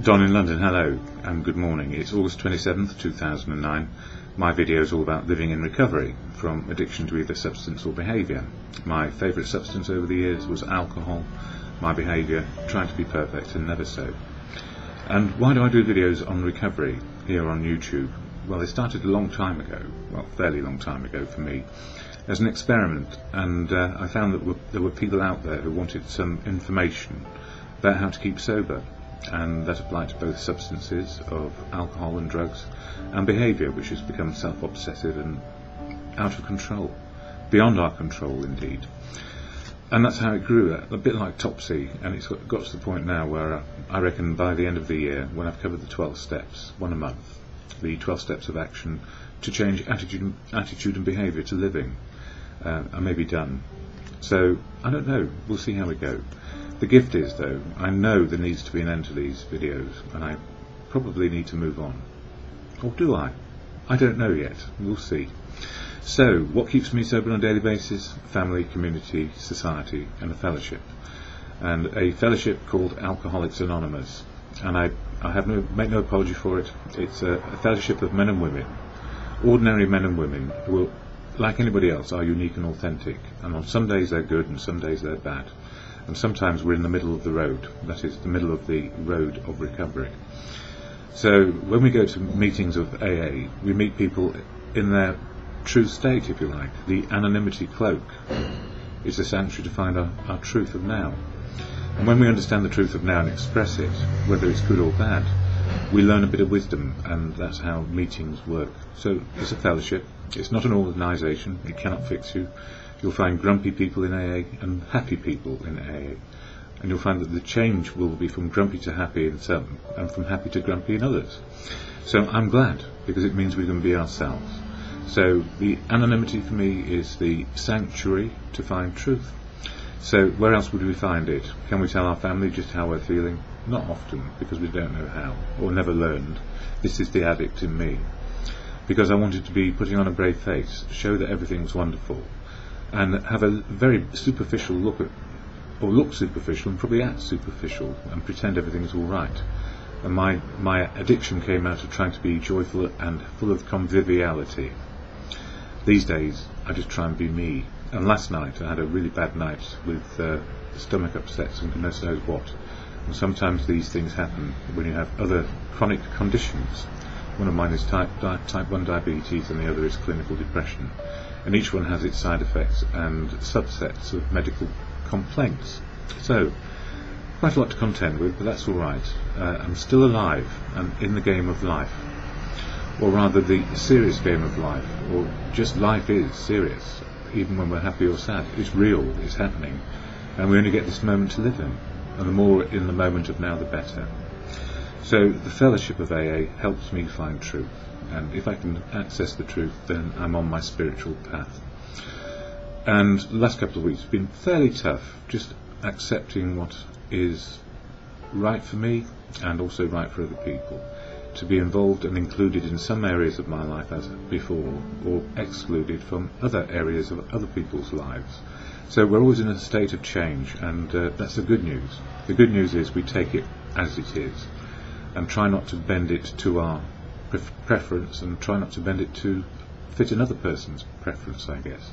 Don in London, hello and good morning. It's August 27th, 2009. My video is all about living in recovery from addiction to either substance or behaviour. My favourite substance over the years was alcohol. My behaviour, trying to be perfect and never so. And why do I do videos on recovery here on YouTube? Well, they started a long time ago, well, fairly long time ago for me, as an experiment, and I found that there were people out there who wanted some information about how to keep sober. And that applied to both substances of alcohol and drugs and behaviour, which has become self-obsessive and out of control, beyond our control indeed. And that's how it grew, a bit like Topsy, and it's got to the point now where I reckon by the end of the year, when I've covered the 12 steps, one a month, the 12 steps of action to change attitude and behaviour to living, I may be done. So I don't know, we'll see how we go. The gift is, though, I know there needs to be an end to these videos, and I probably need to move on. Or do I? I don't know yet. We'll see. So, what keeps me sober on a daily basis? Family, community, society, and a fellowship. And a fellowship called Alcoholics Anonymous. And I make no apology for it. It's a fellowship of men and women, ordinary men and women, who, like anybody else, are unique and authentic. And on some days they're good, and some days they're bad. And sometimes we're in the middle of the road, that is, the middle of the road of recovery. So when we go to meetings of AA, we meet people in their true state, if you like. The anonymity cloak is the sanctuary to find our truth of now. And when we understand the truth of now and express it, whether it's good or bad, we learn a bit of wisdom, and that's how meetings work. So it's a fellowship, it's not an organisation, it cannot fix you. You'll find grumpy people in AA and happy people in AA, and you'll find that the change will be from grumpy to happy in some, and from happy to grumpy in others. So I'm glad, because it means we can be ourselves. So the anonymity for me is the sanctuary to find truth. So where else would we find it? Can we tell our family just how we're feeling? Not often, because we don't know how, or never learned. This is the addict in me. Because I wanted to be putting on a brave face, show that everything's wonderful, and have a very superficial look at, or look superficial and probably act superficial, and pretend everything's all right. And my addiction came out of trying to be joyful and full of conviviality. These days I just try and be me. And last night I had a really bad night with stomach upsets and goodness knows what. And sometimes these things happen when you have other chronic conditions. One of mine is type 1 diabetes, and the other is clinical depression. And each one has its side effects and subsets of medical complaints. So, quite a lot to contend with, but that's all right. I'm still alive and in the game of life. Or rather, the serious game of life, or just life is serious, even when we're happy or sad. It's real, it's happening, and we only get this moment to live in. And the more in the moment of now, the better. So, the fellowship of AA helps me find truth. And if I can access the truth, then I'm on my spiritual path. And the last couple of weeks have been fairly tough, just accepting what is right for me and also right for other people. To be involved and included in some areas of my life as before, or excluded from other areas of other people's lives. So we're always in a state of change, and that's the good news. The good news is we take it as it is, and try not to bend it to our preference, and try not to bend it to fit another person's preference, I guess.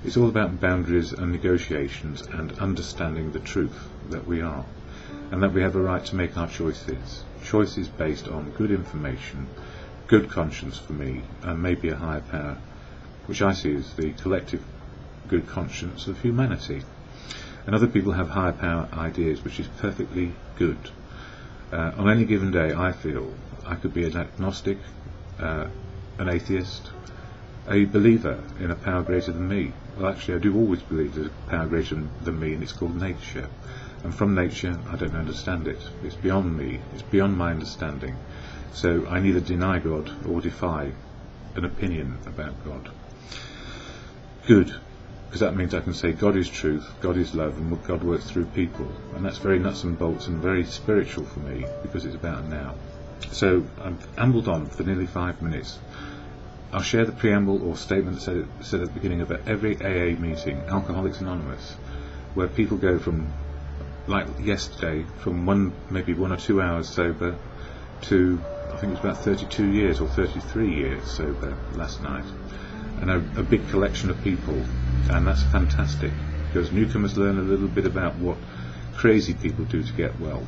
It's all about boundaries and negotiations and understanding the truth that we are, and that we have a right to make our choices. Choices based on good information, good conscience for me, and maybe a higher power, which I see as the collective good conscience of humanity. And other people have higher power ideas, which is perfectly good. On any given day, I feel I could be an agnostic, an atheist, a believer in a power greater than me. Well, actually, I do always believe there's a power greater than me, and it's called nature. And from nature, I don't understand it. It's beyond me. It's beyond my understanding. So I neither deny God or defy an opinion about God. Good, because that means I can say God is truth, God is love, and God works through people. And that's very nuts and bolts and very spiritual for me, because it's about now. So I've ambled on for nearly 5 minutes. I'll share the preamble or statement said at the beginning of every AA meeting, Alcoholics Anonymous, where people go from, like yesterday, from maybe 1 or 2 hours sober to, I think it was about 32 years or 33 years sober last night, and a big collection of people, and that's fantastic because newcomers learn a little bit about what crazy people do to get well.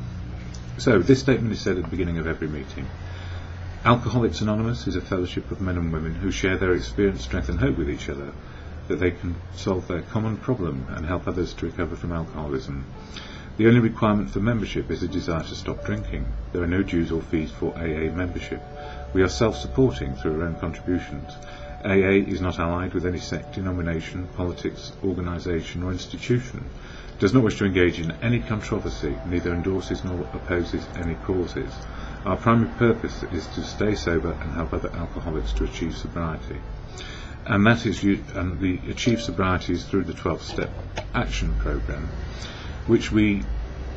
So this statement is said at the beginning of every meeting. Alcoholics Anonymous is a fellowship of men and women who share their experience, strength and hope with each other, that they can solve their common problem and help others to recover from alcoholism. The only requirement for membership is a desire to stop drinking. There are no dues or fees for AA membership. We are self-supporting through our own contributions. AA is not allied with any sect, denomination, politics, organisation or institution, does not wish to engage in any controversy, neither endorses nor opposes any causes. Our primary purpose is to stay sober and help other alcoholics to achieve sobriety. And that is, and the achieve sobriety is through the 12-step action program, which we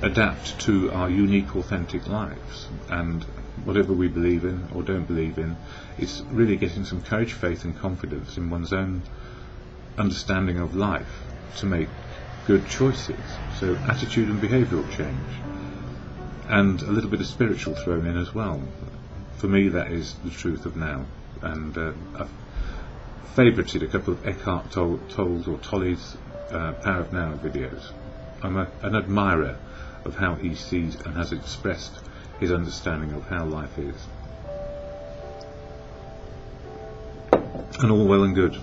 adapt to our unique, authentic lives. And whatever we believe in or don't believe in, it's really getting some courage, faith and confidence in one's own understanding of life to make good choices. So attitude and behavioural change, and a little bit of spiritual thrown in as well. For me, that is the truth of now. And I've favourited a couple of Eckhart Tolle's Power of Now videos. I'm an admirer of how he sees and has expressed his understanding of how life is. And all well and good.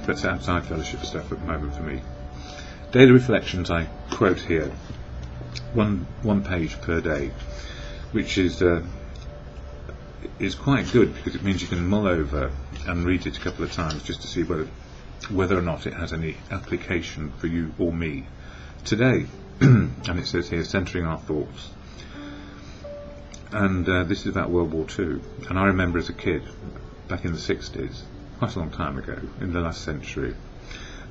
That's outside fellowship stuff at the moment for me. Daily reflections I quote here, one page per day, which is quite good because it means you can mull over and read it a couple of times just to see whether or not it has any application for you or me today. And it says here, centering our thoughts. And this is about World War II. And I remember as a kid, back in the 60s, quite a long time ago, in the last century,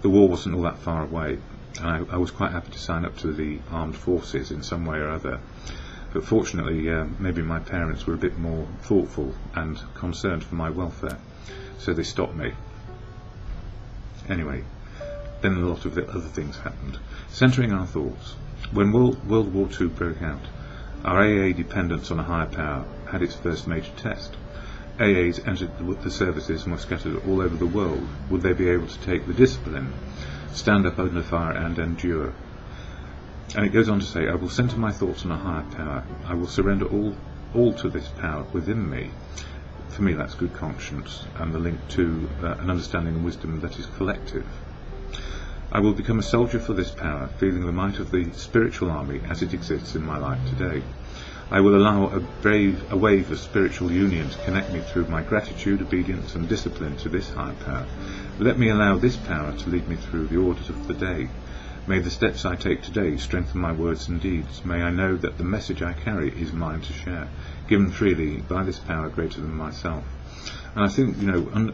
the war wasn't all that far away. And I was quite happy to sign up to the armed forces in some way or other. But fortunately, maybe my parents were a bit more thoughtful and concerned for my welfare, so they stopped me. Anyway, then a lot of the other things happened. Centering our thoughts. When World War II broke out, our AA dependence on a higher power had its first major test. AAs entered the services and were scattered all over the world. Would they be able to take the discipline, stand up under fire and endure? And it goes on to say, I will center my thoughts on a higher power. I will surrender all to this power within me. For me, that's good conscience and the link to an understanding and wisdom that is collective. I will become a soldier for this power, feeling the might of the spiritual army as it exists in my life today. I will allow a wave of spiritual union to connect me through my gratitude, obedience and discipline to this higher power. Let me allow this power to lead me through the orders of the day. May the steps I take today strengthen my words and deeds. May I know that the message I carry is mine to share, given freely by this power greater than myself. And I think,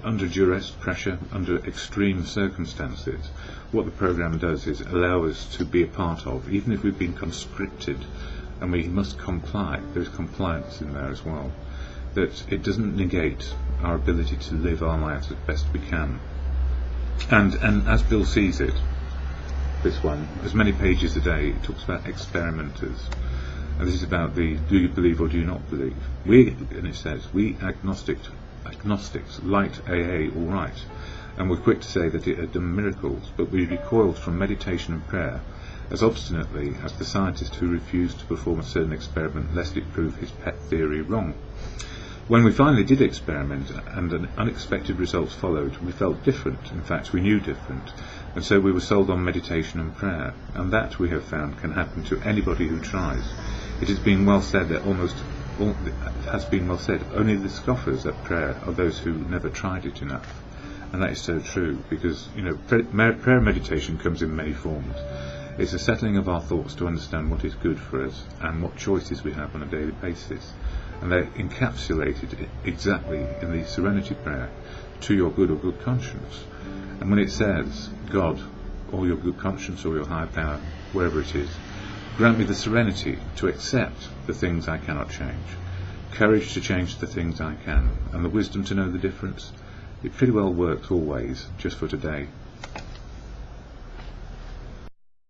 under duress, pressure, under extreme circumstances, what the program does is allow us to be a part of, even if we've been conscripted and we must comply. There's compliance in there as well. That it doesn't negate our ability to live our lives as best we can. And as Bill sees it, this one, as many pages a day, it talks about experimenters. And this is about the do you believe or do you not believe. And it says, we agnostics light AA all right, and we're quick to say that it had done miracles, but we recoiled from meditation and prayer as obstinately as the scientist who refused to perform a certain experiment lest it prove his pet theory wrong. When we finally did experiment and unexpected results followed, we felt different. In fact, we knew different, and so we were sold on meditation and prayer, and that, we have found, can happen to anybody who tries. It has been well said that only the scoffers at prayer are those who never tried it enough. And that is so true, because prayer meditation comes in many forms. It's a settling of our thoughts to understand what is good for us and what choices we have on a daily basis. And they're encapsulated exactly in the serenity prayer, to your good or good conscience. And when it says, God, or your good conscience or your higher power, wherever it is, grant me the serenity to accept the things I cannot change, courage to change the things I can, and the wisdom to know the difference. It pretty well works always, just for today.